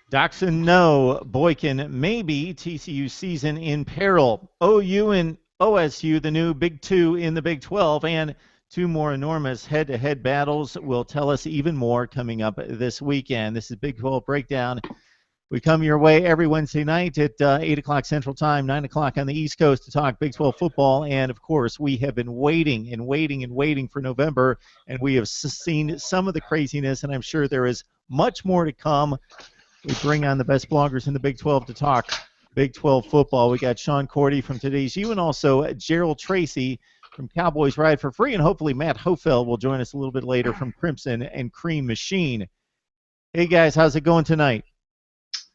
Doxson, no. Boykin, maybe. TCU season in peril. OU and OSU, the new Big Two in the Big 12, and two more enormous head-to-head battles will tell us even more coming up this weekend. This is Big 12 Breakdown. We come your way every Wednesday night at 8 o'clock Central Time, 9 o'clock on the East Coast to talk Big 12 football. And, of course, we have been waiting and waiting and waiting for November, and we have seen some of the craziness, and I'm sure there is much more to come. We bring on the best bloggers in the Big 12 to talk Big 12 football. We got Sean Cordy from Today's You and also Gerald Tracy from Cowboys Ride for Free, and hopefully Matt Hofeld will join us a little bit later from Crimson and Cream Machine. Hey, guys, how's it going tonight?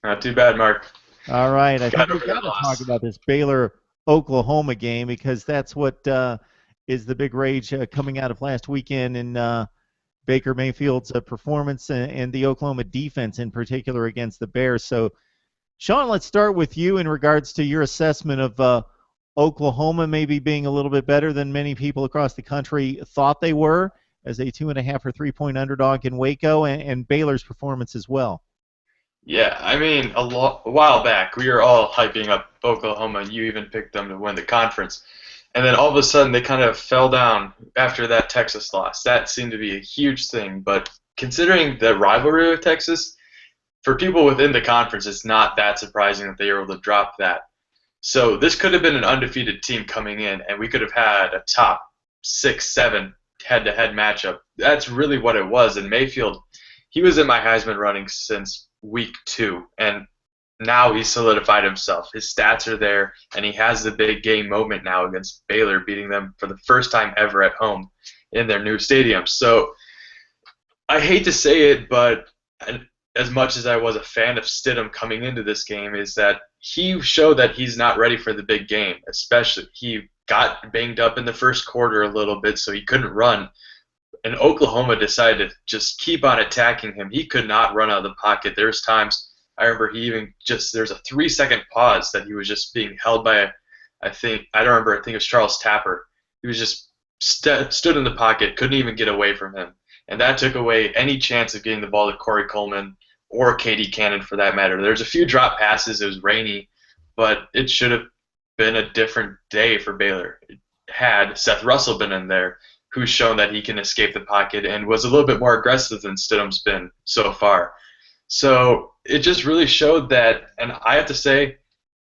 Not too bad, Mark. All right, I think Got we've over got that to talk loss. about this Baylor-Oklahoma game because that's what is the big rage coming out of last weekend in Baker Mayfield's performance and the Oklahoma defense in particular against the Bears. So, Sean, let's start with you in regards to your assessment of Oklahoma maybe being a little bit better than many people across the country thought they were as a 2.5 or 3 point underdog in Waco, and Baylor's performance as well. Yeah, I mean, a while back, we were all hyping up Oklahoma, and you even picked them to win the conference. And then all of a sudden, they kind of fell down after that Texas loss. That seemed to be a huge thing. But considering the rivalry with Texas, for people within the conference, it's not that surprising that they were able to drop that. So this could have been an undefeated team coming in, and we could have had a top 6, 7 head-to-head matchup. That's really what it was. And Mayfield, he was in my Heisman running since week 2, and now he's solidified himself. His stats are there, and he has the big game moment now against Baylor, beating them for the first time ever at home in their new stadium. So I hate to say it, but as much as I was a fan of Stidham coming into this game, is that he showed that he's not ready for the big game. Especially, he got banged up in the first quarter a little bit, so he couldn't run. And Oklahoma decided to just keep on attacking him. He could not run out of the pocket. There's times I remember he even just there's a 3 second pause that he was just being held by I think I don't remember. I think it was Charles Tapper. He was just stood in the pocket, couldn't even get away from him, and that took away any chance of getting the ball to Corey Coleman or Katie Cannon for that matter. There's a few drop passes. It was rainy, but it should have been a different day for Baylor. Had Seth Russell been in there, who's shown that he can escape the pocket and was a little bit more aggressive than Stidham's been so far. So it just really showed that, and I have to say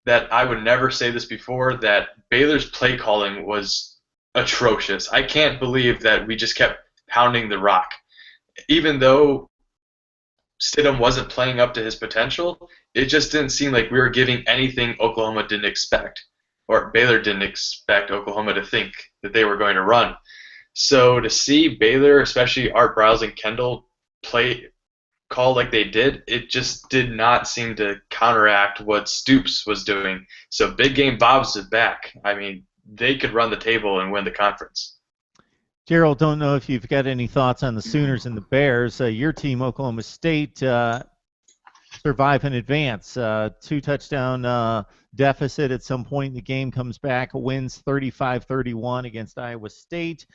that I would never say this before, that Baylor's play calling was atrocious. I can't believe that we just kept pounding the rock. Even though Stidham wasn't playing up to his potential, it just didn't seem like we were giving anything Oklahoma didn't expect, or Baylor didn't expect Oklahoma to think that they were going to run. So to see Baylor, especially Art Briles and Kendall, play call like they did, it just did not seem to counteract what Stoops was doing. So big game Bob's is back. I mean, they could run the table and win the conference. Gerald, don't know if you've got any thoughts on the Sooners and the Bears. Your team, Oklahoma State, survive in advance. 2 touchdown deficit at some point in the game, comes back, wins 35-31 against Iowa State.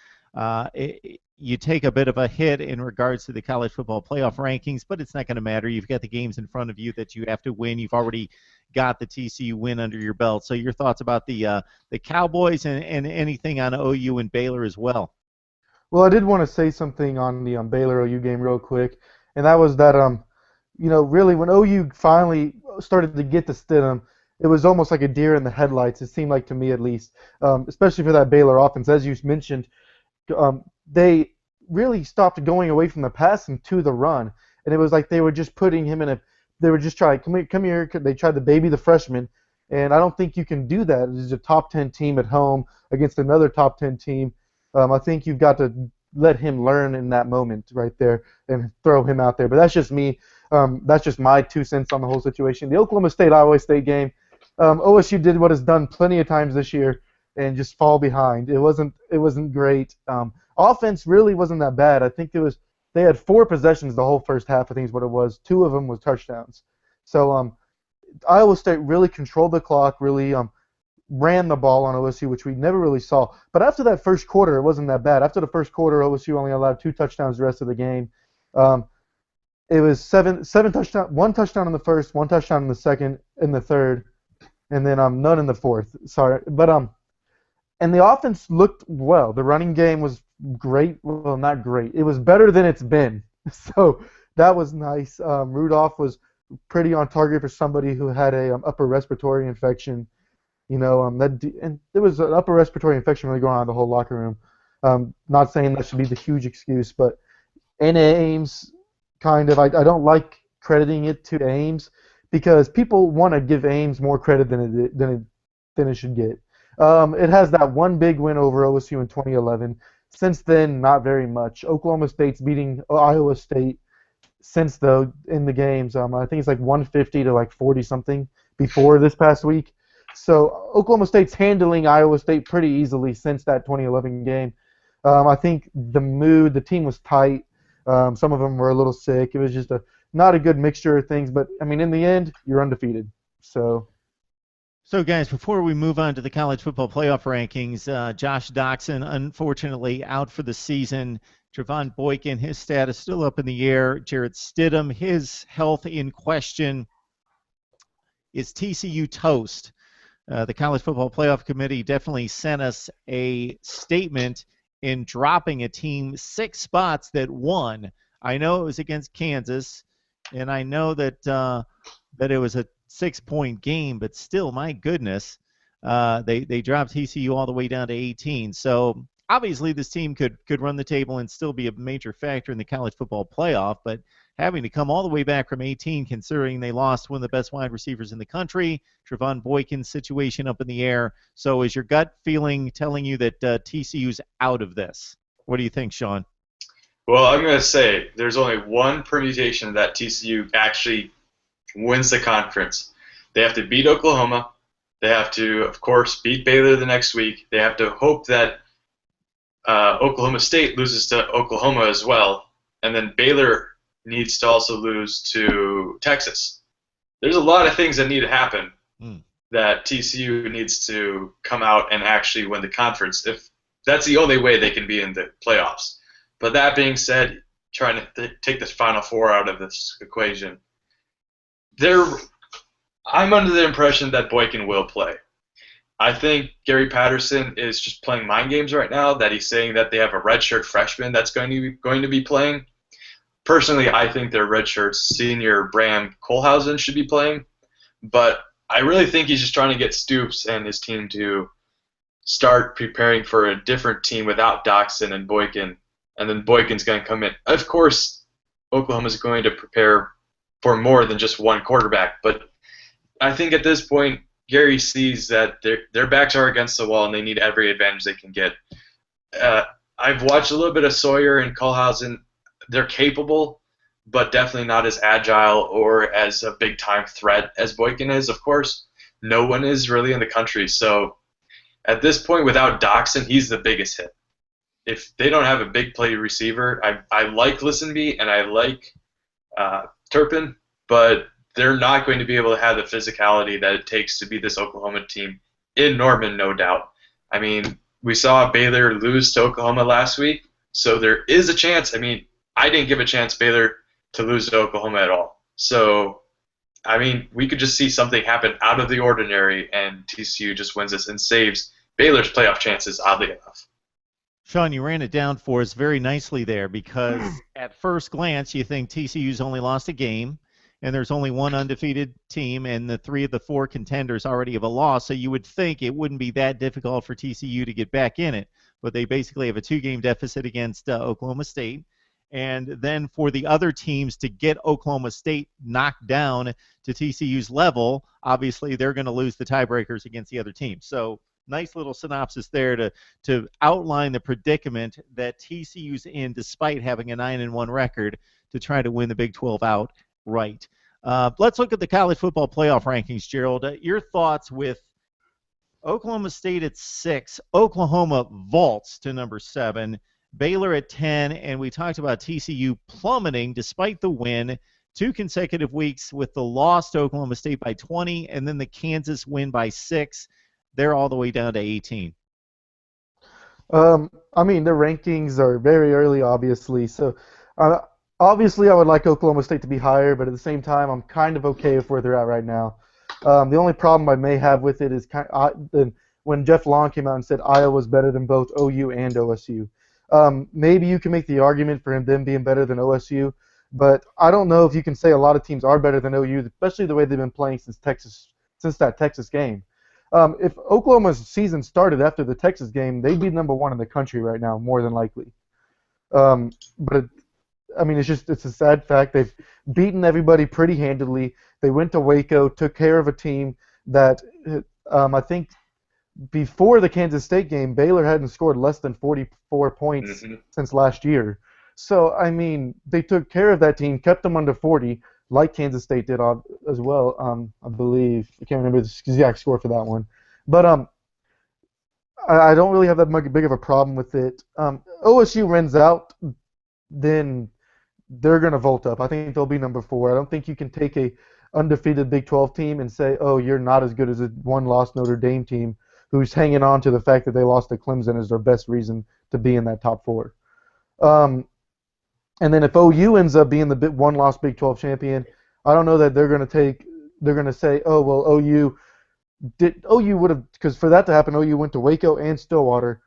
You take a bit of a hit in regards to the college football playoff rankings, but it's not going to matter. You've got the games in front of you that you have to win. You've already got the TCU win under your belt. So your thoughts about the Cowboys and anything on OU and Baylor as well? Well, I did want to say something on the Baylor OU game real quick, and that was that really when OU finally started to get to Stidham, it was almost like a deer in the headlights. It seemed like to me at least, especially for that Baylor offense, as you mentioned, they really stopped going away from the pass and to the run, and it was like they were just putting him in a. They were just trying, come here. They tried to baby the freshman, and I don't think you can do that. It's a top 10 team at home against another top 10 team. I think you've got to let him learn in that moment right there and throw him out there. But that's just me. That's just my 2 cents on the whole situation. The Oklahoma State-Iowa State game, OSU did what it's done plenty of times this year and just fall behind. It wasn't great. Offense really wasn't that bad. I think they had 4 possessions the whole first half, I think is what it was. 2 of them was touchdowns. So Iowa State really controlled the clock, really ran the ball on OSU, which we never really saw. But after that first quarter, it wasn't that bad. After the first quarter, OSU only allowed 2 touchdowns the rest of the game. It was seven touchdown, one touchdown in the first, one touchdown in the second, in the third, and then none in the fourth. Sorry, but and the offense looked well. The running game was great. Well, not great. It was better than it's been. So that was nice. Rudolph was pretty on target for somebody who had a upper respiratory infection. And there was an upper respiratory infection really going on in the whole locker room. Not saying that should be the huge excuse, but in Ames, kind of, I don't like crediting it to Ames because people want to give Ames more credit than it should get. It has that one big win over OSU in 2011. Since then, not very much. Oklahoma State's beating Iowa State since though in the games. I think it's like 150 to like 40 something before this past week. So Oklahoma State's handling Iowa State pretty easily since that 2011 game. I think the team was tight. Some of them were a little sick. It was just not a good mixture of things. But I mean, in the end, you're undefeated. So, guys, before we move on to the college football playoff rankings, Josh Doxson, unfortunately, out for the season. Trevon Boykin, his status still up in the air. Jarrett Stidham, his health in question. Is TCU toast? The College Football Playoff Committee definitely sent us a statement in dropping a team 6 spots that won. I know it was against Kansas, and I know that that it was a 6-point game, but still, my goodness, they dropped TCU all the way down to 18. So obviously, this team could run the table and still be a major factor in the college football playoff, but having to come all the way back from 18, considering they lost one of the best wide receivers in the country, Trevon Boykin's situation up in the air. So is your gut feeling telling you that TCU's out of this? What do you think, Sean? Well, I'm going to say there's only one permutation that TCU actually wins the conference. They have to beat Oklahoma. They have to, of course, beat Baylor the next week. They have to hope that Oklahoma State loses to Oklahoma as well. And then Baylor needs to also lose to Texas. There's a lot of things that need to happen that TCU needs to come out and actually win the conference. If that's the only way they can be in the playoffs. But that being said, trying to take this Final Four out of this equation, I'm under the impression that Boykin will play. I think Gary Patterson is just playing mind games right now, that he's saying that they have a redshirt freshman that's going to be playing. Personally, I think their redshirt senior Bram Kohlhausen should be playing, but I really think he's just trying to get Stoops and his team to start preparing for a different team without Doxson and Boykin, and then Boykin's going to come in. Of course, Oklahoma's going to prepare for more than just one quarterback, but I think at this point, Gary sees that their backs are against the wall and they need every advantage they can get. I've watched a little bit of Sawyer and Kohlhausen. They're capable, but definitely not as agile or as a big-time threat as Boykin is, of course. No one is really in the country. So at this point, without Doxson, he's the biggest hit. If they don't have a big play receiver, I like Listenby and I like Turpin, but they're not going to be able to have the physicality that it takes to beat this Oklahoma team in Norman, no doubt. I mean, we saw Baylor lose to Oklahoma last week, so there is a chance. I mean, I didn't give a chance Baylor to lose to Oklahoma at all. So, I mean, we could just see something happen out of the ordinary, and TCU just wins this and saves Baylor's playoff chances, oddly enough. Sean, you ran it down for us very nicely there because at first glance you think TCU's only lost a game and there's only one undefeated team and the 3 of the 4 contenders already have a loss, so you would think it wouldn't be that difficult for TCU to get back in it. But they basically have a 2-game deficit against Oklahoma State. And then for the other teams to get Oklahoma State knocked down to TCU's level, obviously they're going to lose the tiebreakers against the other teams. So nice little synopsis there to outline the predicament that TCU's in despite having a 9-1 record to try to win the Big 12 outright. Let's look at the college football playoff rankings, Gerald. Your thoughts with Oklahoma State at 6, Oklahoma vaults to number 7, Baylor at 10, and we talked about TCU plummeting despite the win 2 consecutive weeks with the loss to Oklahoma State by 20 and then the Kansas win by 6. They're all the way down to 18. I mean, the rankings are very early, obviously. So Obviously, I would like Oklahoma State to be higher, but at the same time, I'm kind of okay with where they're at right now. The only problem I may have with it is when Jeff Long came out and said Iowa's better than both OU and OSU. Maybe you can make the argument for them being better than OSU, but I don't know if you can say a lot of teams are better than OU, especially the way they've been playing since that Texas game. If Oklahoma's season started after the Texas game, they'd be number one in the country right now, more than likely. But I mean, it's a sad fact. They've beaten everybody pretty handedly. They went to Waco, took care of a team that I think before the Kansas State game, Baylor hadn't scored less than 44 points since last year. So, I mean, they took care of that team, kept them under 40, like Kansas State did as well, I believe. I can't remember the exact score for that one. But I don't really have that big of a problem with it. OSU wins out, then they're going to vault up. I think they'll be number 4. I don't think you can take a undefeated Big 12 team and say, oh, you're not as good as a one-loss Notre Dame team who's hanging on to the fact that they lost to Clemson as their best reason to be in that top 4. And then if OU ends up being the one-loss Big 12 champion, I don't know that they're going to say, oh, well, OU would have, because for that to happen, OU went to Waco and Stillwater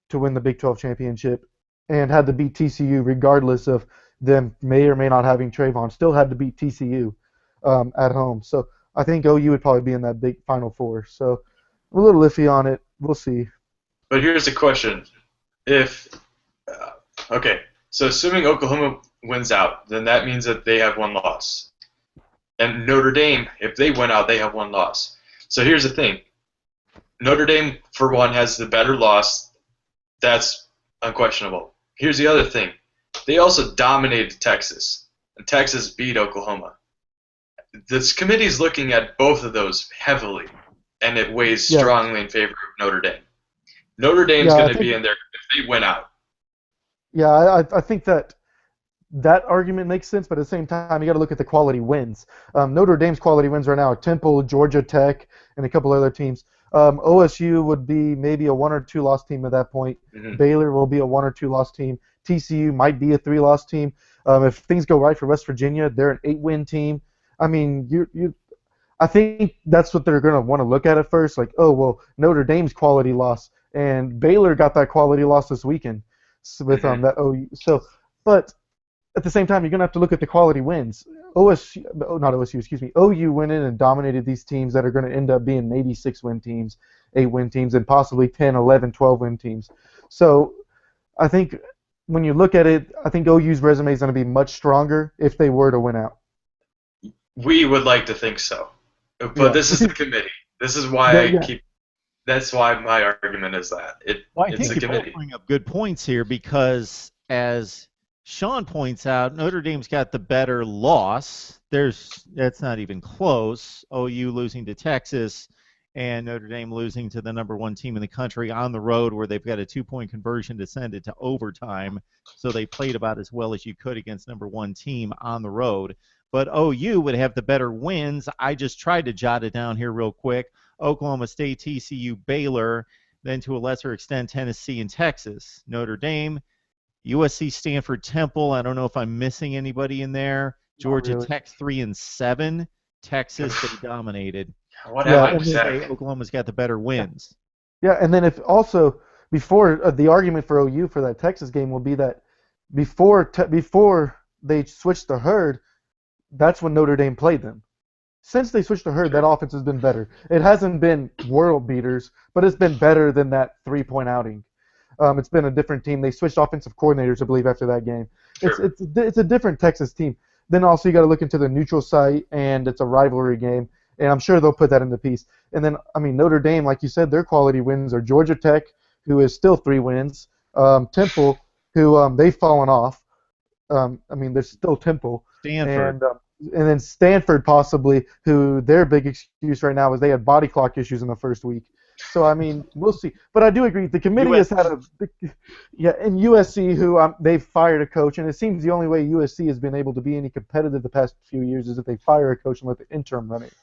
to win the Big 12 championship and had to beat TCU regardless of them may or may not having Trayvon. Still had to beat TCU at home. So I think OU would probably be in that big Final Four. So I'm a little iffy on it. We'll see. But here's the question: okay, so assuming Oklahoma wins out, then that means that they have one loss, and Notre Dame, if they win out, they have one loss. So here's the thing: Notre Dame, for one, has the better loss. That's unquestionable. Here's the other thing: they also dominated Texas, and Texas beat Oklahoma. This committee is looking at both of those heavily, and it weighs strongly in favor of Notre Dame. Notre Dame's going to be in there if they win out. Yeah, I think that argument makes sense, but at the same time, you got to look at the quality wins. Notre Dame's quality wins right now are Temple, Georgia Tech, and a couple other teams. OSU would be maybe a 1 or 2 loss team at that point. Baylor will be a 1 or 2 loss team. TCU might be a 3 loss team. If things go right for West Virginia, they're an 8-win team. I mean, I think that's what they're going to want to look at first. Like, oh, well, Notre Dame's quality loss, and Baylor got that quality loss this weekend with that OU. So, but at the same time, you're going to have to look at the quality wins. OU went in and dominated these teams that are going to end up being maybe 6-win teams, 8-win teams, and possibly 10, 11, 12-win teams. So I think when you look at it, I think OU's resume is going to be much stronger if they were to win out. We would like to think so. But this is the committee. This is why that's why my argument is that. I think you both bring up good points here because, as Sean points out, Notre Dame's got the better loss. That's not even close. OU losing to Texas and Notre Dame losing to the number 1 team in the country on the road where they've got a 2-point conversion to send it to overtime. So they played about as well as you could against number 1 team on the road. But OU would have the better wins. I just tried to jot it down here real quick. Oklahoma State, TCU, Baylor, then to a lesser extent Tennessee and Texas. Notre Dame, USC, Stanford, Temple. I don't know if I'm missing anybody in there. Georgia Tech 3 and 7. Texas, they dominated. What happened? Oklahoma's got the better wins. Yeah, and then if also before the argument for OU for that Texas game will be that before they switched to Hurd, that's when Notre Dame played them. Since they switched to Hurd, that offense has been better. It hasn't been world beaters, but it's been better than that 3-point outing. It's been a different team. They switched offensive coordinators, I believe, after that game. Sure. It's a different Texas team. Then also you got to look into the neutral site, and it's a rivalry game, and I'm sure they'll put that in the piece. And then, I mean, Notre Dame, like you said, their quality wins are Georgia Tech, who is still 3 wins, Temple, who they've fallen off. I mean, there's still Temple. Stanford. And then Stanford possibly, who their big excuse right now is they had body clock issues in the first week. So, I mean, we'll see. But I do agree. The committee has had and USC, who they've fired a coach, and it seems the only way USC has been able to be any competitive the past few years is if they fire a coach and let the interim run it.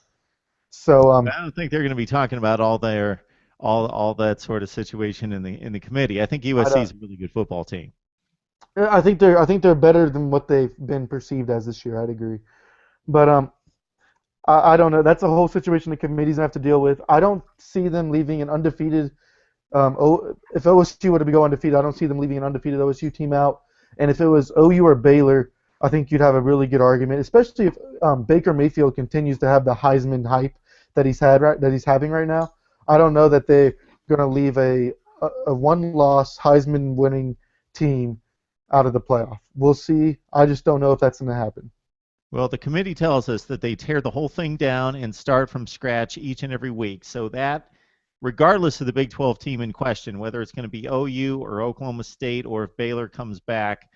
So I don't think they're going to be talking about all that sort of situation in the committee. I think USC is a really good football team. I think they're better than what they've been perceived as this year. I'd agree. But I don't know. That's a whole situation the committee's gonna have to deal with. I don't see them leaving an undefeated. If OSU were to go undefeated, I don't see them leaving an undefeated OSU team out. And if it was OU or Baylor, I think you'd have a really good argument, especially if Baker Mayfield continues to have the Heisman hype that he's having right now. I don't know that they're going to leave a one-loss Heisman-winning team out of the playoff. We'll see. I just don't know if that's going to happen. Well, the committee tells us that they tear the whole thing down and start from scratch each and every week. So that, regardless of the Big 12 team in question, whether it's going to be OU or Oklahoma State or if Baylor comes back,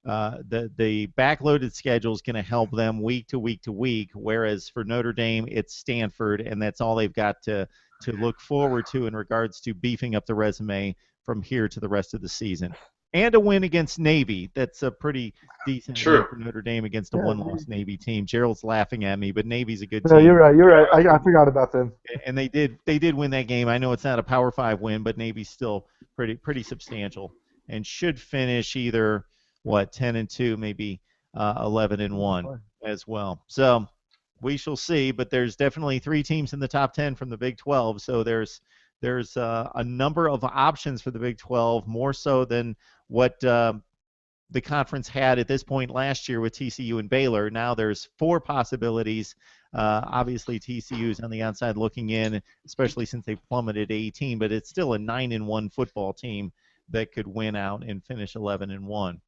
the backloaded schedule is going to help them week to week to week. Whereas for Notre Dame, it's Stanford, and that's all they've got to look forward to in regards to beefing up the resume from here to the rest of the season. And a win against Navy. That's a pretty decent win True. for Notre Dame against a Yeah, one-loss Navy team. Gerald's laughing at me, but Navy's a good No, team. you're right. You're right. I forgot about them. And they did win that game. I know it's not a Power 5 win, but Navy's still pretty substantial and should finish either 10-2, maybe 11-1 as well. So we shall see, but there's definitely 3 teams in the top 10 from the Big 12. So there's a number of options for the Big 12, more so than what the conference had at this point last year with TCU and Baylor. Now there's 4 possibilities. Obviously, TCU is on the outside looking in, especially since they've plummeted to 18, but it's still a 9-1 football team that could win out and finish 11-1.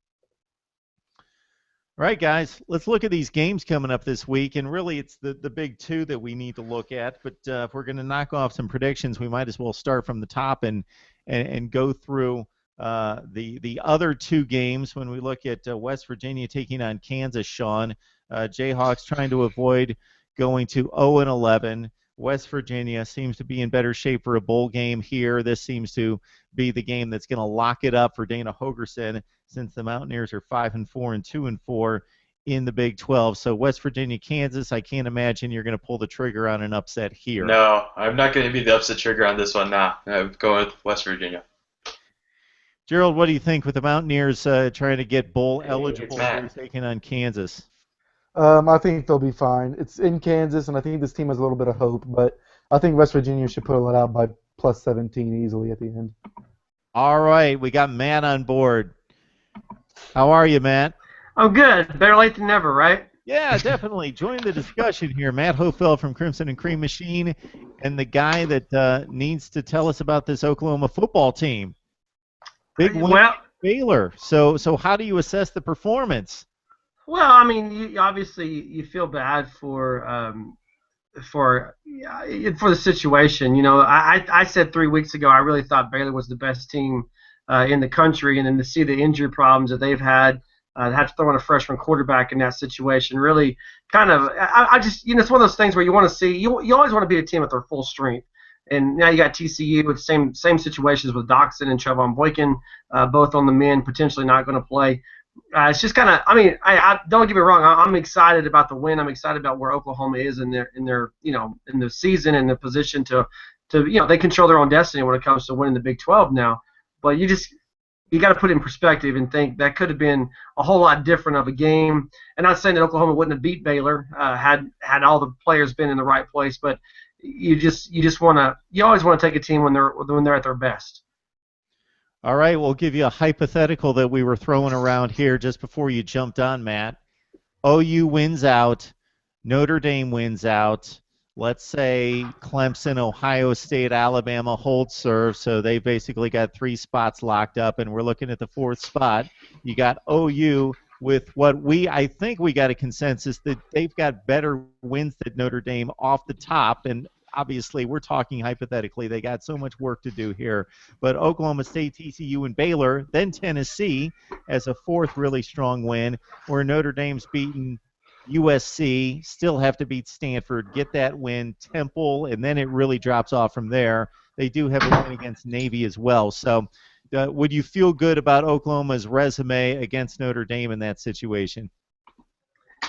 All right, guys, let's look at these games coming up this week, and really it's the big 2 that we need to look at. But if we're going to knock off some predictions, we might as well start from the top and go through the other 2 games. When we look at West Virginia taking on Kansas, Sean, Jayhawks trying to avoid going to 0-11. West Virginia seems to be in better shape for a bowl game here. This seems to be the game that's going to lock it up for Dana Holgorsen, since the Mountaineers are 5-4 and 2-4 in the Big 12. So West Virginia, Kansas, I can't imagine you're going to pull the trigger on an upset here. No, I'm not going to be the upset trigger on this one now. I'm going with West Virginia. Gerald, what do you think with the Mountaineers trying to get bowl eligible? Matt. They're taking on Kansas. I think they'll be fine. It's in Kansas, and I think this team has a little bit of hope, but I think West Virginia should pull it out by plus 17 easily at the end. All right, we got Matt on board. How are you, Matt? I'm good. Better late than never, right? Yeah, definitely. Join the discussion here. Matt Hofeld from Crimson and Cream Machine, and the guy that needs to tell us about this Oklahoma football team. Big win Well, Baylor. So how do you assess the performance? well, I mean, obviously you feel bad for the situation. You know, I said 3 weeks ago I really thought Baylor was the best team in the country, and then to see the injury problems that they've had to throw in a freshman quarterback in that situation really kind of I just it's one of those things where you want to see you always want to be a team at their full strength. And now you got TCU with same situations with Doxson and Trevon Boykin, both on the men, potentially not going to play. It's just kind of, I don't get me wrong. I'm excited about the win. I'm excited about where Oklahoma is in their in the season and the position to they control their own destiny when it comes to winning the Big 12 now. But you got to put it in perspective and think that could have been a whole lot different of a game. And not saying that Oklahoma wouldn't have beat Baylor had all the players been in the right place, but you always want to take a team when they're at their best. All right, we'll give you a hypothetical that we were throwing around here just before you jumped on, Matt. OU wins out. Notre Dame wins out. Let's say Clemson, Ohio State, Alabama hold serve, so they basically got 3 spots locked up, and we're looking at the 4th spot. You got OU with I think we got a consensus that they've got better wins than Notre Dame off the top, and obviously we're talking hypothetically. They got so much work to do here. But Oklahoma State, TCU, and Baylor, then Tennessee as a 4th really strong win, where Notre Dame's beaten USC, still have to beat Stanford, get that win, Temple, and then it really drops off from there. They do have a win against Navy as well. So would you feel good about Oklahoma's resume against Notre Dame in that situation?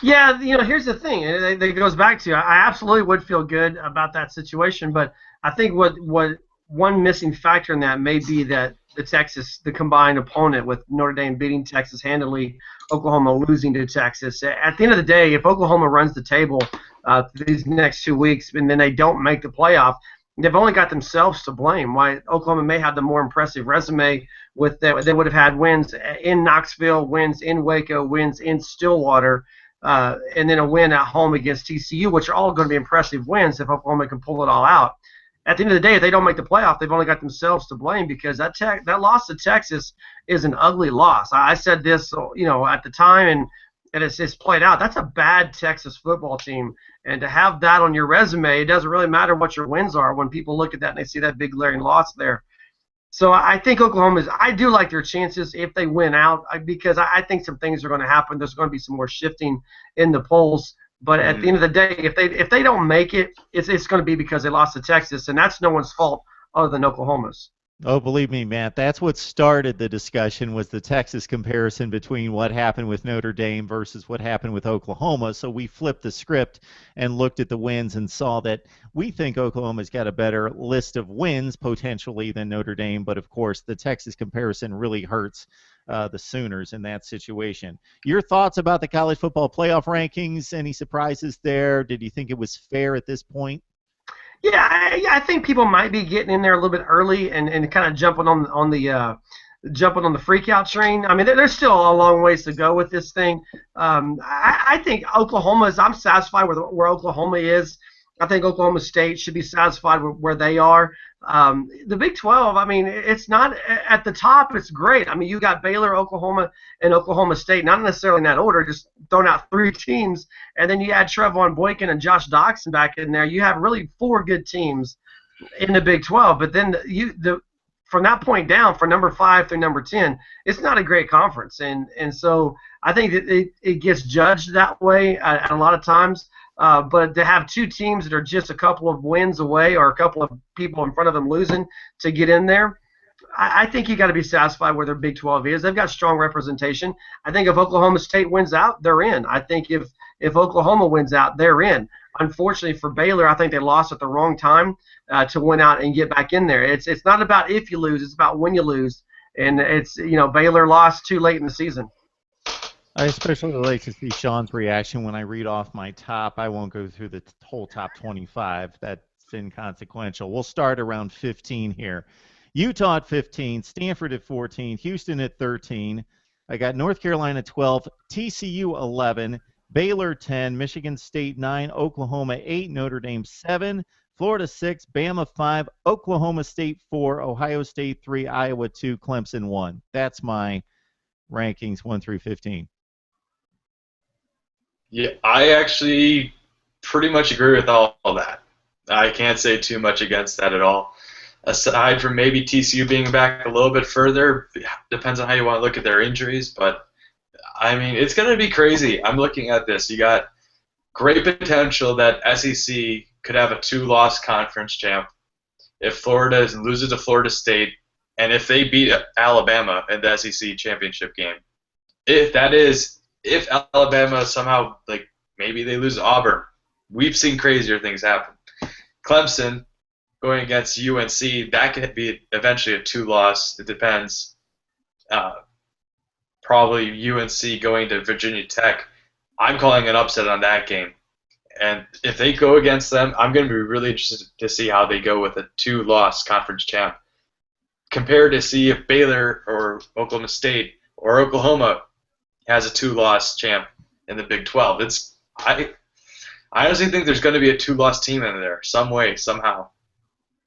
Yeah, here's the thing. It goes back to I absolutely would feel good about that situation, but I think what one missing factor in that may be that the combined opponent with Notre Dame beating Texas handily, Oklahoma losing to Texas. At the end of the day, if Oklahoma runs the table these next 2 weeks and then they don't make the playoff, they've only got themselves to blame. Why Oklahoma may have the more impressive resume with that. They would have had wins in Knoxville, wins in Waco, wins in Stillwater, and then a win at home against TCU, which are all going to be impressive wins if Oklahoma can pull it all out. At the end of the day, if they don't make the playoff, they've only got themselves to blame because that loss to Texas is an ugly loss. I said this, at the time, and it's played out. That's a bad Texas football team, and to have that on your resume, it doesn't really matter what your wins are when people look at that and they see that big glaring loss there. So I think I do like their chances if they win out because I think some things are going to happen. There's going to be some more shifting in the polls. But at the end of the day, if they don't make it, it's going to be because they lost to Texas, and that's no one's fault other than Oklahoma's. Oh, believe me, Matt, that's what started the discussion was the Texas comparison between what happened with Notre Dame versus what happened with Oklahoma. So we flipped the script and looked at the wins and saw that we think Oklahoma's got a better list of wins potentially than Notre Dame. But, of course, the Texas comparison really hurts the Sooners in that situation. Your thoughts about the college football playoff rankings? Any surprises there? Did you think it was fair at this point? Yeah, I think people might be getting in there a little bit early and kind of jumping on the freak out train. I mean, there's still a long ways to go with this thing. I think I'm satisfied with where Oklahoma is. I think Oklahoma State should be satisfied with where they are. The Big 12, I mean, it's not at the top. It's great. I mean, you got Baylor, Oklahoma, and Oklahoma State, not necessarily in that order, just throwing out three teams. And then you add Trevon Boykin and Josh Doxson back in there. You have really four good teams in the Big 12. But then from that point down, for number 5 through number 10, it's not a great conference. And so I think that it gets judged that way at a lot of times. But to have two teams that are just a couple of wins away or a couple of people in front of them losing to get in there, I think you got to be satisfied where their Big 12 is. They've got strong representation. I think if Oklahoma State wins out, they're in. I think if Oklahoma wins out, they're in. Unfortunately for Baylor, I think they lost at the wrong time to win out and get back in there. It's not about if you lose, it's about when you lose. And Baylor lost too late in the season. I especially like to see Sean's reaction when I read off my top. I won't go through the whole top 25. That's inconsequential. We'll start around 15 here. Utah at 15, Stanford at 14, Houston at 13. I got North Carolina 12, TCU 11, Baylor 10, Michigan State 9, Oklahoma 8, Notre Dame 7, Florida 6, Bama 5, Oklahoma State 4, Ohio State 3, Iowa 2, Clemson 1. That's my rankings 1 through 15. Yeah, I actually pretty much agree with all that. I can't say too much against that at all. Aside from maybe TCU being back a little bit further, depends on how you want to look at their injuries, but I mean, it's going to be crazy. I'm looking at this. You got great potential that SEC could have a 2-loss conference champ if Florida loses to Florida State and if they beat Alabama in the SEC championship game. If Alabama somehow, like, maybe they lose to Auburn, we've seen crazier things happen. Clemson going against UNC, that could be eventually a 2-loss. It depends. Probably UNC going to Virginia Tech. I'm calling an upset on that game. And if they go against them, I'm going to be really interested to see how they go with a 2-loss conference champ. Compared to see if Baylor or Oklahoma State or Oklahoma has a 2-loss champ in the Big 12. I honestly think there's going to be a 2-loss team in there, some way, somehow.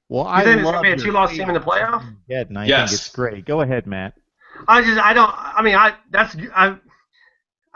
Well, you think there's going to be a 2-loss team in the playoff? Yeah, and I yes. think it's great. Go ahead, Matt. I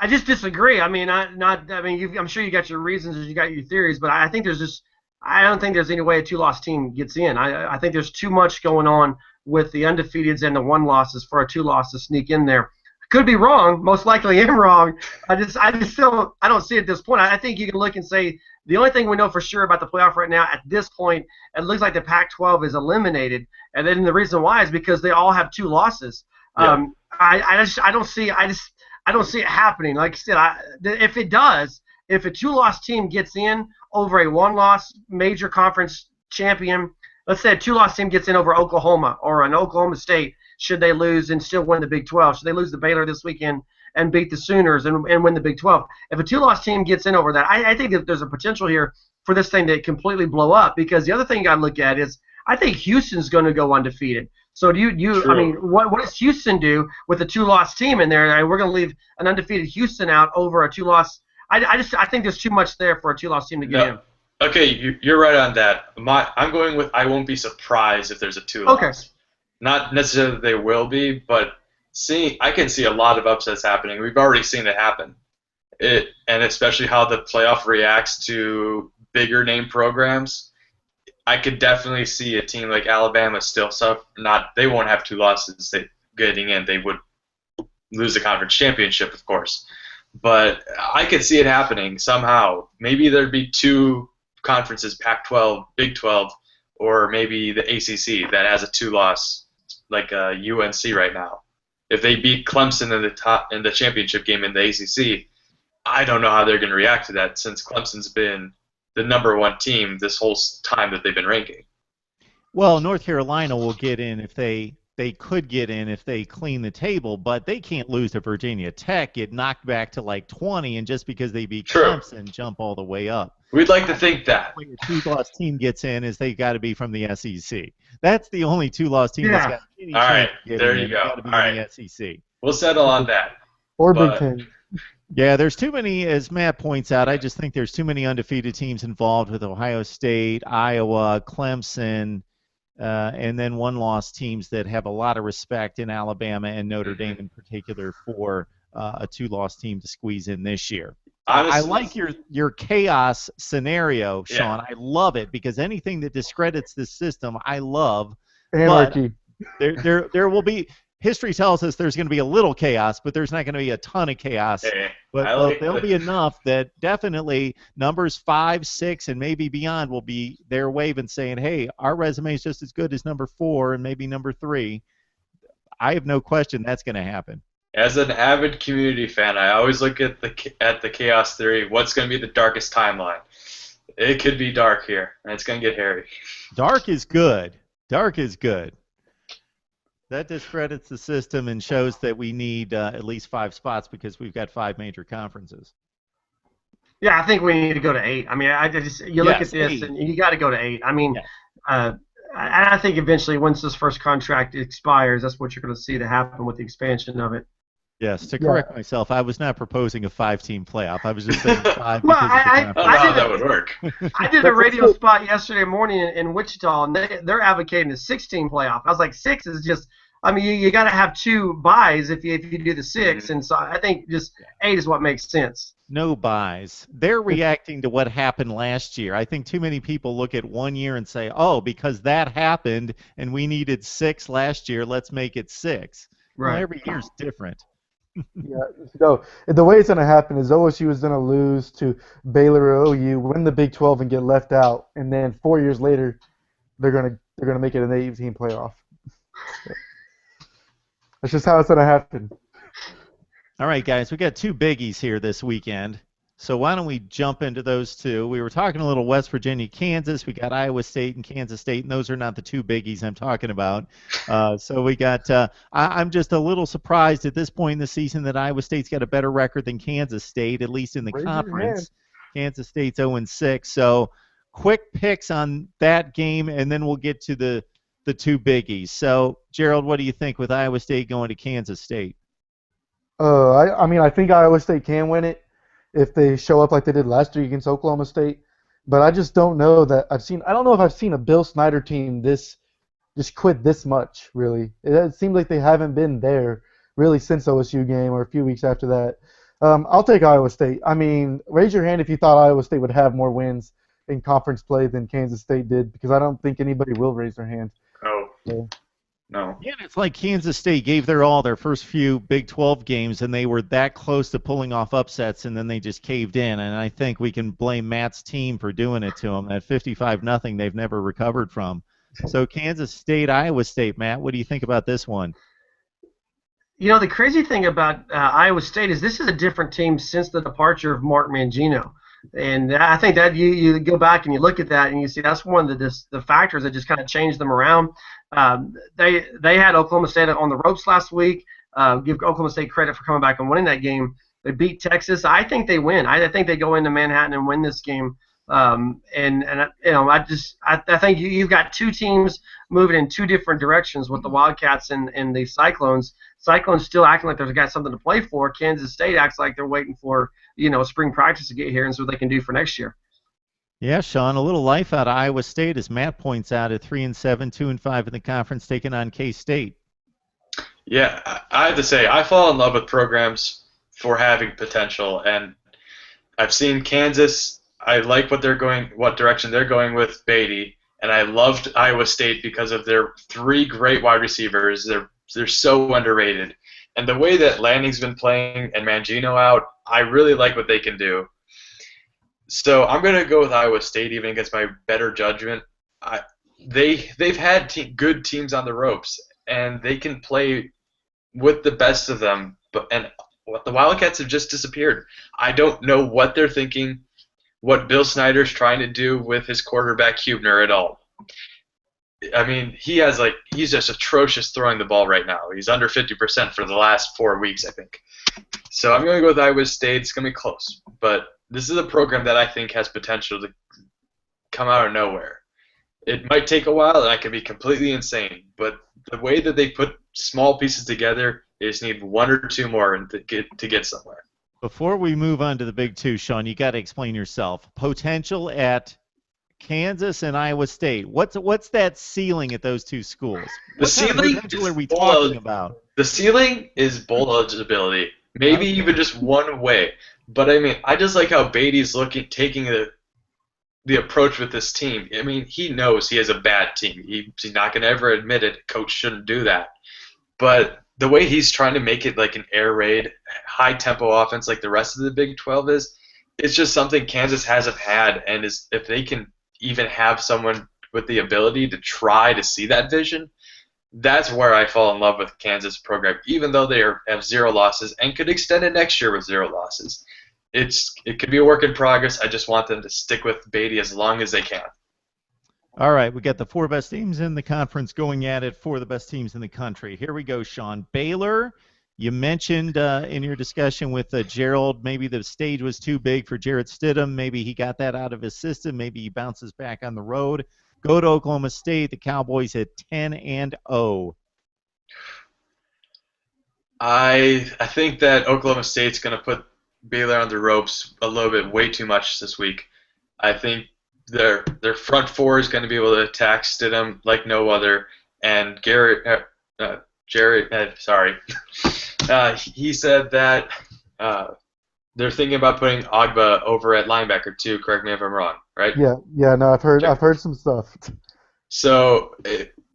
just disagree. I'm sure you got your reasons, you got your theories, but I don't think there's any way a 2-loss team gets in. I think there's too much going on with the undefeateds and the 1-losses for a 2-loss to sneak in there. Could be wrong. Most likely am wrong. I don't see it at this point. I think you can look and say the only thing we know for sure about the playoff right now at this point, it looks like the Pac-12 is eliminated, and then the reason why is because they all have 2 losses. Yeah. I don't see it happening. Like I said, if it does, if a 2-loss team gets in over a 1-loss major conference champion, let's say a two-loss team gets in over Oklahoma or an Oklahoma State, should they lose and still win the Big 12? Should they lose to Baylor this weekend and beat the Sooners and win the Big 12? If a two-loss team gets in over that, I think that there's a potential here for this thing to completely blow up, because the other thing you got to look at is I think Houston's going to go undefeated. So do you I mean, what does Houston do with a two-loss team in there? We're going to leave an undefeated Houston out over a two-loss. I think there's too much there for a two-loss team to get in. Okay, you're right on that. I'm going with I won't be surprised if there's a two-loss. Okay. Not necessarily that they will be, but I can see a lot of upsets happening. We've already seen it happen. And especially how the playoff reacts to bigger name programs. I could definitely see a team like Alabama still suffer. They won't have two losses getting in. They would lose the conference championship, of course. But I could see it happening somehow. Maybe there'd be two conferences, Pac-12, Big 12, or maybe the ACC that has a two-loss, like UNC right now. If they beat Clemson in the championship game in the ACC, I don't know how they're going to react to that, since Clemson's been the number one team this whole time that they've been ranking. Well, North Carolina will get in if they could get in if they clean the table, but they can't lose to Virginia Tech, get knocked back to like 20, and just because they beat Clemson, jump all the way up. We'd like to think that. When a two-loss team gets in, is they got to be from the SEC. That's the only two-loss team that's got any all right, there you go. Got to be all right, the SEC. We'll settle on that. Or Big Ten. Yeah, there's too many, as Matt points out. I just think there's too many undefeated teams involved with Ohio State, Iowa, Clemson, and then one-loss teams that have a lot of respect in Alabama and Notre Dame in particular for a two-loss team to squeeze in this year. Honestly, I like your chaos scenario, Sean. Yeah. I love it, because anything that discredits this system, I love. Anarchy. There will be. History tells us there's going to be a little chaos, but there's not going to be a ton of chaos. But there'll be enough that definitely numbers 5, 6, and maybe beyond will be there waving, saying, hey, our resume is just as good as number 4 and maybe number 3. I have no question that's going to happen. As an avid community fan, I always look at the chaos theory. What's going to be the darkest timeline? It could be dark here, and it's going to get hairy. Dark is good. Dark is good. That discredits the system and shows that we need at least 5 spots, because we've got 5 major conferences. Yeah, I think we need to go to 8. I mean, you look at this 8. And you got to go to 8. I mean, I think eventually, once this first contract expires, that's what you're going to see to happen with the expansion of it. Yes, to correct myself, I was not proposing a 5-team playoff. I was just saying 5 well, because that would work. I did a radio spot yesterday morning in Wichita, and they're advocating a 6-team playoff. I was like, 6 is just, I mean, you got to have 2 buys if you do the 6, and so I think just 8 is what makes sense. No buys. They're reacting to what happened last year. I think too many people look at one year and say, oh, because that happened and we needed 6 last year, let's make it 6. Right. Well, every year's different. Yeah, no. The way it's going to happen is OSU is going to lose to Baylor or OU, win the Big 12, and get left out, and then 4 years later, they're going to make it an 8-team playoff. That's just how it's going to happen. All right, guys, we got 2 biggies here this weekend. So why don't we jump into those 2? We were talking a little West Virginia, Kansas. We got Iowa State and Kansas State, and those are not the 2 biggies I'm talking about. So we got I'm just a little surprised at this point in the season that Iowa State's got a better record than Kansas State, at least in the conference. Kansas State's 0-6. So quick picks on that game, and then we'll get to the 2 biggies. So, Gerald, what do you think with Iowa State going to Kansas State? I mean, I think Iowa State can win it if they show up like they did last year against Oklahoma State. But I just don't know that I don't know if I've seen a Bill Snyder team just quit this much, really. It seems like they haven't been there really since OSU game or a few weeks after that. I'll take Iowa State. I mean, raise your hand if you thought Iowa State would have more wins in conference play than Kansas State did, because I don't think anybody will raise their hand. Oh. So. No. Yeah, it's like Kansas State gave their all their first few Big 12 games, and they were that close to pulling off upsets, and then they just caved in. And I think we can blame Matt's team for doing it to them. That 55-0 they've never recovered from. So Kansas State, Iowa State, Matt, what do you think about this one? You know, the crazy thing about Iowa State is this is a different team since the departure of Mark Mangino. And I think that you go back and you look at that and you see that's one of the factors that just kind of changed them around. They had Oklahoma State on the ropes last week. Give Oklahoma State credit for coming back and winning that game. They beat Texas. I think they win. I think they go into Manhattan and win this game. And I think you've got two teams moving in two different directions with the Wildcats and the Cyclones. Cyclones still acting like they've got something to play for. Kansas State acts like they're waiting for spring practice to get here and see what they can do for next year. Yeah, Sean, a little life out of Iowa State, as Matt points out, at 3-7, 2-5 in the conference, taking on K-State. Yeah, I have to say, I fall in love with programs for having potential, and I've seen Kansas. I like what direction they're going with Beatty, and I loved Iowa State because of their three great wide receivers. They're so underrated, and the way that Lanning's been playing and Mangino out, I really like what they can do. So I'm going to go with Iowa State even against my better judgment. They've had good teams on the ropes, and they can play with the best of them. And the Wildcats have just disappeared. I don't know what they're thinking, what Bill Snyder's trying to do with his quarterback Hubner at all. I mean, he's just atrocious throwing the ball right now. He's under 50% for the last 4 weeks, I think. So I'm going to go with Iowa State. It's going to be close, but this is a program that I think has potential to come out of nowhere. It might take a while, and I could be completely insane, but the way that they put small pieces together, they just need one or two more to get somewhere. Before we move on to the Big Two, Sean, you got to explain yourself. Potential at Kansas and Iowa State. What's that ceiling at those two schools? What ceiling potential are we talking about? The ceiling is bowl eligibility, maybe even just one way. But I mean, I just like how Beatty's taking the approach with this team. I mean, he knows he has a bad team. He's not going to ever admit it. Coach shouldn't do that. But the way he's trying to make it like an air raid, high tempo offense like the rest of the Big 12 is, it's just something Kansas hasn't had. And if they can even have someone with the ability to try to see that vision, that's where I fall in love with Kansas program, even though they have 0 losses and could extend it next year with 0 losses. It could be a work in progress. I just want them to stick with Beatty as long as they can. All right, we got the 4 best teams in the conference going at it for the best teams in the country. Here we go, Sean. Baylor, you mentioned in your discussion with Gerald, maybe the stage was too big for Jarrett Stidham. Maybe he got that out of his system. Maybe he bounces back on the road. Go to Oklahoma State. The Cowboys at 10-0. I think that Oklahoma State's going to put Baylor on the ropes a little bit way too much this week. I think their front four is going to be able to attack Stidham like no other. And he said that they're thinking about putting Ogba over at linebacker too. Correct me if I'm wrong, right? Yeah. No, I've heard some stuff. So,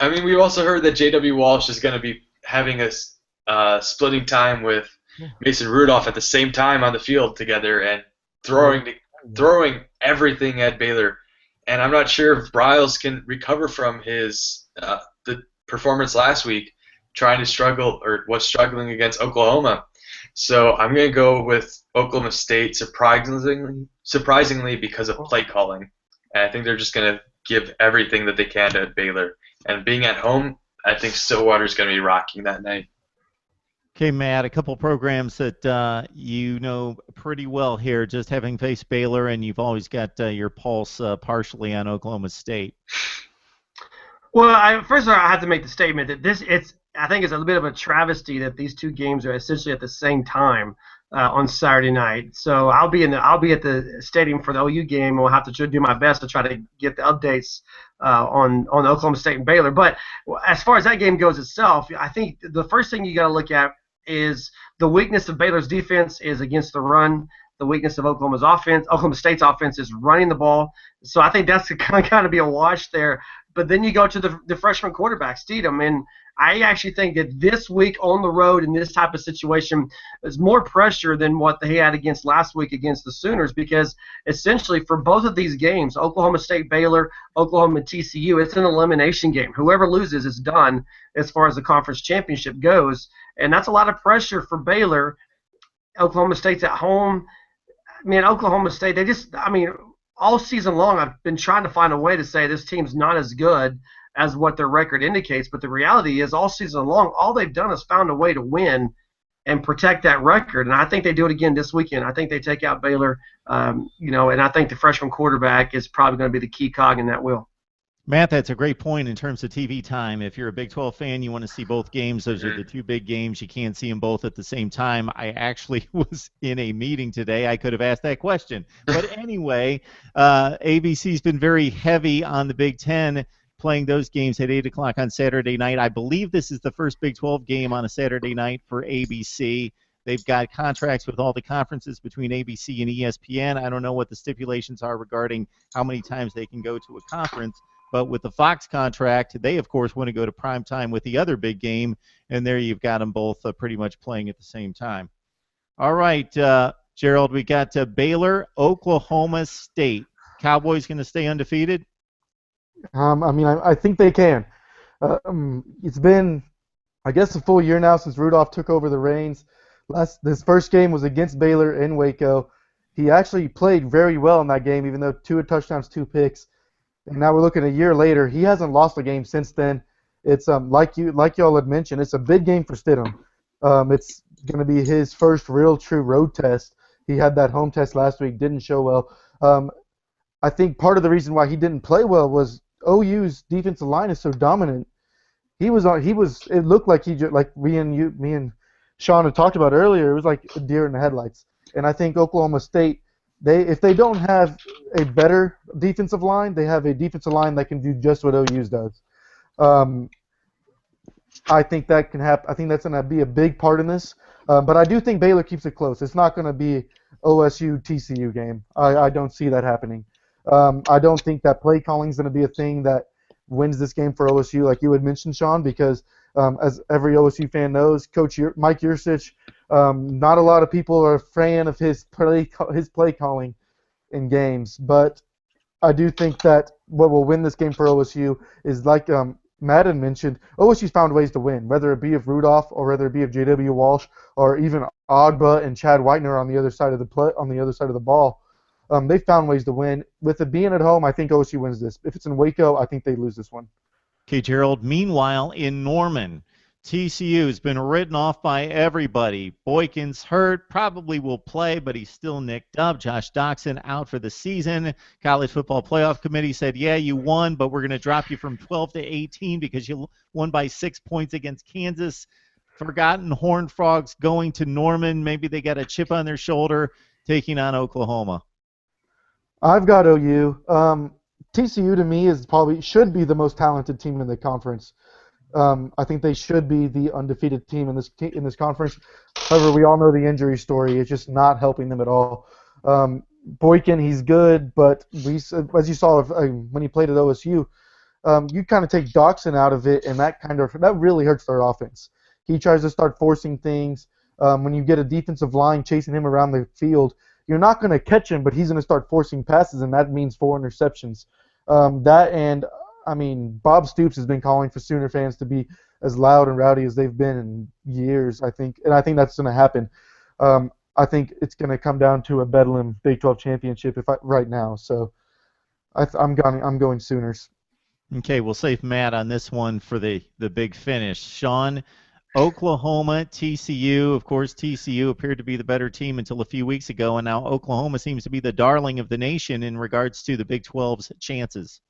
I mean, we've also heard that J.W. Walsh is going to be having a splitting time with Mason Rudolph at the same time on the field together and throwing everything at Baylor. And I'm not sure if Bryles can recover from his the performance last week, was struggling against Oklahoma. So I'm going to go with Oklahoma State surprisingly because of play calling. And I think they're just going to give everything that they can to Baylor. And being at home, I think Stillwater's going to be rocking that night. Okay, Matt, a couple programs that you know pretty well here, just having faced Baylor, and you've always got your pulse partially on Oklahoma State. Well, first of all, I have to make the statement that I think it's a bit of a travesty that these two games are essentially at the same time on Saturday night. So I'll be at the stadium for the OU game, and we'll have to do my best to try to get the updates on Oklahoma State and Baylor. But as far as that game goes itself, I think the first thing you got to look at is the weakness of Baylor's defense is against the run. The weakness of Oklahoma State's offense is running the ball. So I think that's kind of be a wash there. But then you go to the freshman quarterback, Stidham, and I actually think that this week on the road in this type of situation is more pressure than what they had against last week against the Sooners, because essentially for both of these games, Oklahoma State, Baylor, Oklahoma, TCU, it's an elimination game. Whoever loses is done as far as the conference championship goes, and that's a lot of pressure for Baylor. Oklahoma State's at home. man, Oklahoma State, they just, I mean, all season long, I've been trying to find a way to say this team's not as good as what their record indicates. But the reality is, all season long, all they've done is found a way to win and protect that record. And I think they do it again this weekend. I think they take out Baylor, and I think the freshman quarterback is probably going to be the key cog in that wheel. Matt, that's a great point in terms of TV time. If you're a Big 12 fan, you want to see both games. Those are the two big games. You can't see them both at the same time. I actually was in a meeting today. I could have asked that question. But anyway, ABC's been very heavy on the Big 10, playing those games at 8 o'clock on Saturday night. I believe this is the first Big 12 game on a Saturday night for ABC. They've got contracts with all the conferences between ABC and ESPN. I don't know what the stipulations are regarding how many times they can go to a conference. But with the Fox contract, they, of course, want to go to prime time with the other big game, and there you've got them both pretty much playing at the same time. All right, Gerald, we got Baylor-Oklahoma State. Cowboys going to stay undefeated? I think they can. It's been, I guess, a full year now since Rudolph took over the reins. This first game was against Baylor in Waco. He actually played very well in that game, even though 2 touchdowns, 2 picks. And now we're looking a year later. He hasn't lost a game since then. It's like y'all had mentioned, it's a big game for Stidham. It's going to be his first real true road test. He had that home test last week, didn't show well. I think part of the reason why he didn't play well was OU's defensive line is so dominant. It looked like me and Sean had talked about earlier. It was like a deer in the headlights. And I think Oklahoma State, if they don't have a better defensive line, they have a defensive line that can do just what OU's does. I think that can happen. I think that's going to be a big part in this. But I do think Baylor keeps it close. It's not going to be OSU TCU game. I don't see that happening. I don't think that play calling is going to be a thing that wins this game for OSU, like you had mentioned, Sean, because as every OSU fan knows, Coach Mike Yurcich, not a lot of people are a fan of his play calling in games. But I do think that what will win this game for OSU is, like Madden mentioned, OSU's found ways to win, whether it be of Rudolph or whether it be of J.W. Walsh or even Ogba and Chad Whitener on the other side of the ball. They found ways to win. With it being at home, I think OSU wins this. If it's in Waco, I think they lose this one. Okay, Gerald. Meanwhile, in Norman, TCU has been written off by everybody. Boykin's hurt, probably will play, but he's still nicked up. Josh Doxson out for the season. College Football Playoff Committee said, yeah, you won, but we're going to drop you from 12 to 18 because you won by 6 points against Kansas. Forgotten Horned Frogs going to Norman. Maybe they got a chip on their shoulder taking on Oklahoma. I've got OU. TCU to me should be the most talented team in the conference. I think they should be the undefeated team in this conference. However, we all know the injury story. It's just not helping them at all. Boykin, he's good, but as you saw when he played at OSU, you kind of take Doxson out of it, and that really hurts their offense. He tries to start forcing things. When you get a defensive line chasing him around the field, you're not going to catch him, but he's going to start forcing passes, and that means 4 interceptions. Bob Stoops has been calling for Sooner fans to be as loud and rowdy as they've been in years, I think, and I think that's going to happen. I think it's going to come down to a Bedlam Big 12 championship right now. So I'm going Sooners. Okay, we'll save Matt on this one for the big finish. Sean, Oklahoma, TCU. Of course, TCU appeared to be the better team until a few weeks ago, and now Oklahoma seems to be the darling of the nation in regards to the Big 12's chances.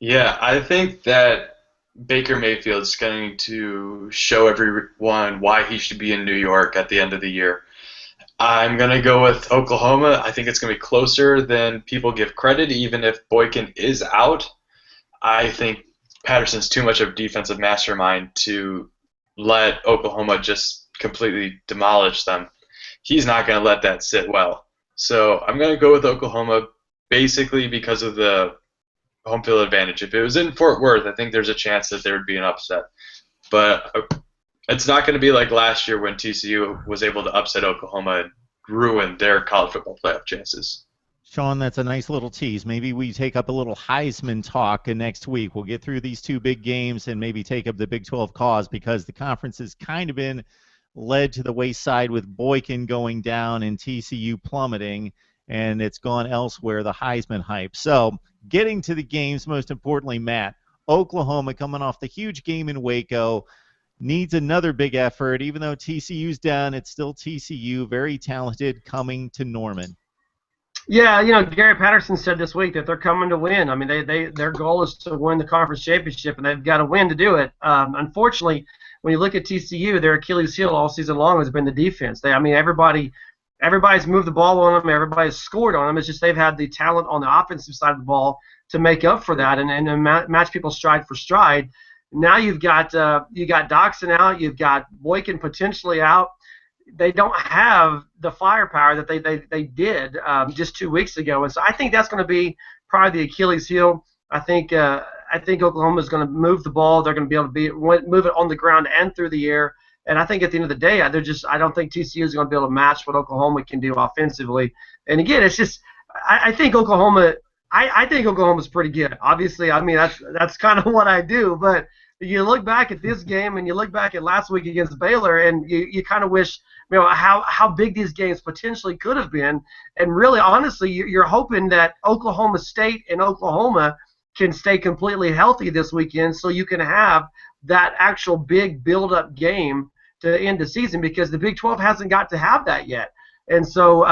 Yeah, I think that Baker Mayfield's going to show everyone why he should be in New York at the end of the year. I'm going to go with Oklahoma. I think it's going to be closer than people give credit, even if Boykin is out. I think Patterson's too much of a defensive mastermind to let Oklahoma just completely demolish them. He's not going to let that sit well. So I'm going to go with Oklahoma basically because of the home field advantage. If it was in Fort Worth, I think there's a chance that there would be an upset. But it's not going to be like last year when TCU was able to upset Oklahoma and ruin their college football playoff chances. Sean, that's a nice little tease. Maybe we take up a little Heisman talk next week. We'll get through these 2 big games and maybe take up the Big 12 cause because the conference has kind of been led to the wayside with Boykin going down and TCU plummeting. and it's gone elsewhere, the Heisman hype. So getting to the games, most importantly, Matt, Oklahoma coming off the huge game in Waco, needs another big effort. Even though TCU's down, it's still TCU, very talented, coming to Norman. Yeah, Gary Patterson said this week that they're coming to win. I mean, their goal is to win the conference championship, and they've got to win to do it. Unfortunately, when you look at TCU, their Achilles heel all season long has been the defense. Everybody's moved the ball on them. Everybody's scored on them. It's just they've had the talent on the offensive side of the ball to make up for that and match people stride for stride. Now you've got Doxson out. You've got Boykin potentially out. They don't have the firepower that they did just 2 weeks ago, and so I think that's going to be probably the Achilles heel. I think Oklahoma is going to move the ball. They're going to be able to move it on the ground and through the air. And I think at the end of the day, I don't think TCU is going to be able to match what Oklahoma can do offensively. And again, it's just I think Oklahoma. I think Oklahoma's pretty good. Obviously, I mean that's kind of what I do. But you look back at this game and you look back at last week against Baylor, and you kind of wish how big these games potentially could have been. And really, honestly, you're hoping that Oklahoma State and Oklahoma can stay completely healthy this weekend, so you can have that actual big build-up game to end the season, because the Big 12 hasn't got to have that yet. And so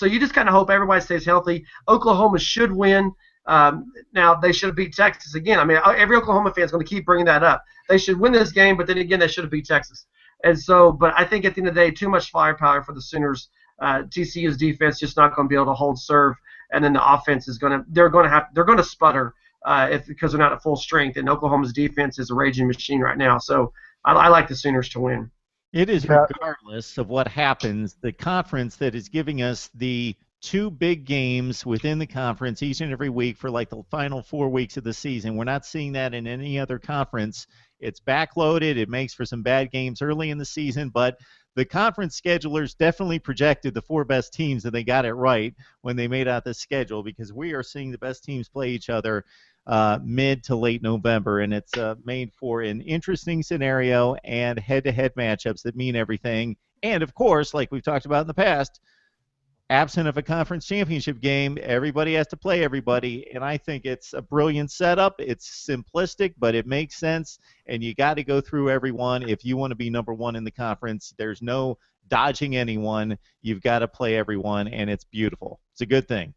you just kind of hope everybody stays healthy. Oklahoma should win. Now, they should have beat Texas again. I mean, every Oklahoma fan is going to keep bringing that up. They should win this game, but then again, they should have beat Texas. And so, but I think at the end of the day, too much firepower for the Sooners. TCU's defense just not going to be able to hold serve, and then the offense is they're going to sputter because they're not at full strength. And Oklahoma's defense is a raging machine right now. So I like the Sooners to win. It is, regardless of what happens, the conference that is giving us the two big games within the conference each and every week for like the final 4 weeks of the season. We're not seeing that in any other conference. It's backloaded. It makes for some bad games early in the season, but the conference schedulers definitely projected the 4 best teams, and they got it right when they made out the schedule, because we are seeing the best teams play each other mid to late November, and it's made for an interesting scenario and head-to-head matchups that mean everything. And, of course, like we've talked about in the past, absent of a conference championship game, everybody has to play everybody, and I think it's a brilliant setup. It's simplistic, but it makes sense, and you got to go through everyone if you want to be number one in the conference. There's no dodging anyone. You've got to play everyone, and it's beautiful. It's a good thing.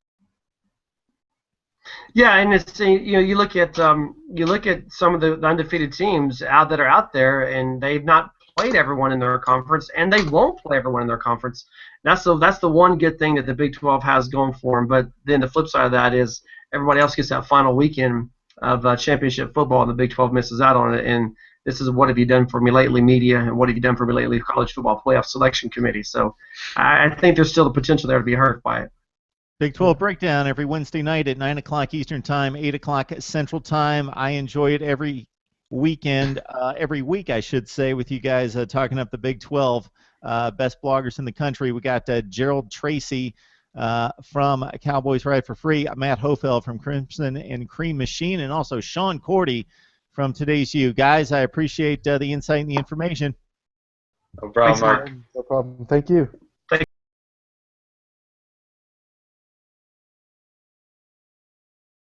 Yeah, and it's you look at some of the undefeated teams that are out there, and they've not played everyone in their conference, and they won't play everyone in their conference. That's the one good thing that the Big 12 has going for them. But then the flip side of that is everybody else gets that final weekend of championship football, and the Big 12 misses out on it. And this is what have you done for me lately, media, and what have you done for me lately, college football playoff selection committee. So I think there's still the potential there to be hurt by it. Big 12 Breakdown every Wednesday night at 9 o'clock Eastern Time, 8 o'clock Central Time. I enjoy it every week, I should say, with you guys talking up the Big 12. Best bloggers in the country. We got Gerald Tracy from Cowboys Ride for Free, Matt Hofeld from Crimson and Cream Machine, and also Sean Cordy from Today's You. Guys, I appreciate the insight and the information. No problem, Mark. No problem. Thank you.